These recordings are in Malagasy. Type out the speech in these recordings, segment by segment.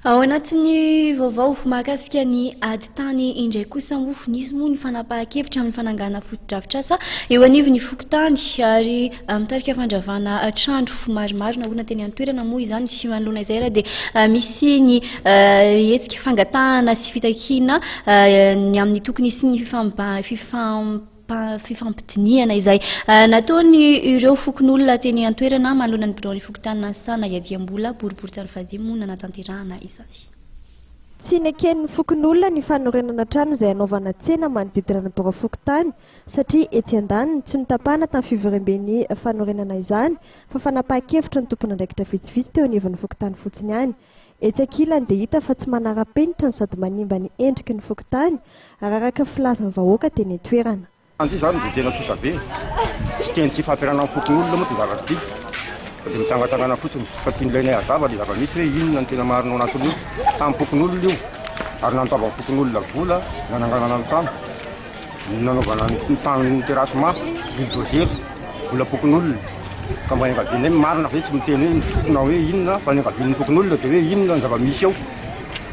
Ao anatin'ny vaovao mahakasika ny Aditany indray kosa nisy moa ny fanapahan-kevitra amin'ny fananganana fotodrafitrasa eo anivon'ny fokontany ary mitarika fandravana trano maromaro naorina teny an-toerana moa izany sy Manoloana izay raha dia misy ny hetsika fangatahana sy fitakiana ny amin'ny tokony sy ny fifampidinihana izay nataony ireo fokonolona teny an-toerana Manoloana ny biraon'ny fokontany Nanisana Iadiambola boriborintany fadimo nanatontosan'ny izay. Tsy neken'ny fokonolona ny fanorenana trano izay anaovana tsena manodidina ny biro fokontany satria etsy andaniny tsy notapahana tamin'ny fivoremben'ny fanorenana izany fa fanapahan-kevitra ny tompon'andraikitra vitsivitsy teo anivon'ny fokontany fotsiny ihany. Etsy ankilany dia hita fa tsy manara-penitra no sady manimba ny endriky ny fokontany araraka filazan'ny vahoaka teny an-toerana. Andy zany dia tena tsosa be. Tsy teny tsy fampiarana amin'ny fokonolona moa ty zavatra ty. Fa dia mitsangatsangana fotsiny. Fa tiany ilainay hazava dia zava-misy hoe inona ny tena marina ao anatiny io. Tamin'ny fokonolona io. Ary nantaova amin'ny fokonolona vola, nananganana ny trano. Nanaovana ny tany terasema, bulldozer, vola fokonolona. Ka mba engabianay marina fa tsy miteny hoe tokona hoe inona fa ny engabian'ny fokonolona dia hoe inona ny zava-misy ao.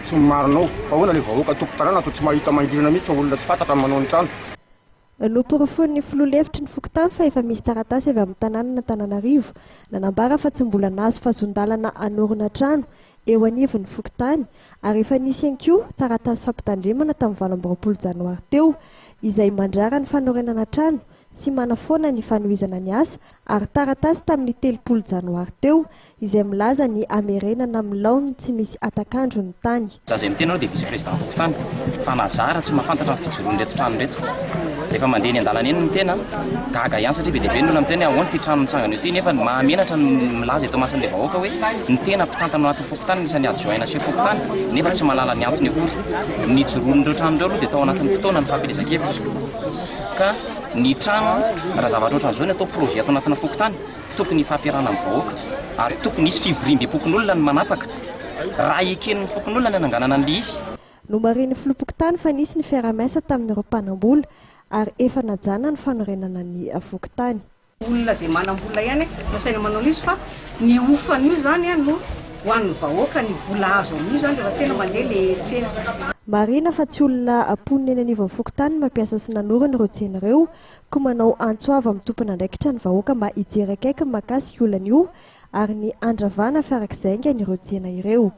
Tsy marinao. Fa hoana ilay vahoaka toko-tanàna toa tsy mahita mandirana mihitsy fa olona tsy fantatra manao ny trano. Noporofon'ny filoha-hevitry ny fokontany fa efa misy taratasy avy amin'ny tanàna Antananarivo nanambara fa tsy mbola nahazo fahazondalana hanorina trano eo anivon'ny fokontany ary efa nisy ihany koa taratasy fampitandremana tamin'ny 20 janoary teo izay mandrara ny fanorenana trano sy manafoana ny fanohizana ny asa ary taratasy tamin'ny 30 janoary teo izay milaza ny amerenana amin'ny laony tsy misy atakandro ny tany. Zay mitena dia vice-président fokontany fa nazara tsy mahafantatra ny fijoroany reto trano reto. Rehefa mandeha ny an-dalana eny ny tena gaga ihany satria be dia be ny olona miteny ahoana ty trano mitsangana io ty nefa mahamenatra ny milaza eto masin'ilay vahoaka hoe ny tena mpitantana ao anatin'ny fokontany nisan'ny adjoint chef fokontany nefa tsy mahalala ny antony akory. Ny joroan'ireo trano ireo aloha dia tao anatin'ny fotoana ny fampielezan-kevitra. Ka ny trano raha zavatra ohatran'izao ny atao projet atao anatina fokontany tokony fampiarana amin'ny vahoaka ary tokony isy fivorimbe fokonolona ny manapaka raha eken'ny fokonolona ny ananganana ny izy. Nomarin'ny filoha-pokotany fa nisy ny fiara-miasa tamin'ireo mpanambola ary efa najana ny fanorenana ny fokontany. Olona izay manambola ihany no saina manao izy fa ny ofan'io zany no ho an'ny vahoaka ny vola azo amin'io zany rehefa tsena mandeha le tsena. Marina fa tsy olona amponina eny anivon'ny fokontany mampiasa sy nanorina ireo tsena ireo koa manao antsoava amin'ny tompon'andraikitra ny vahoaka mba hijery akaiky mahakasika olana io ary ny handravana fiarak'izay ireo tsena ireo.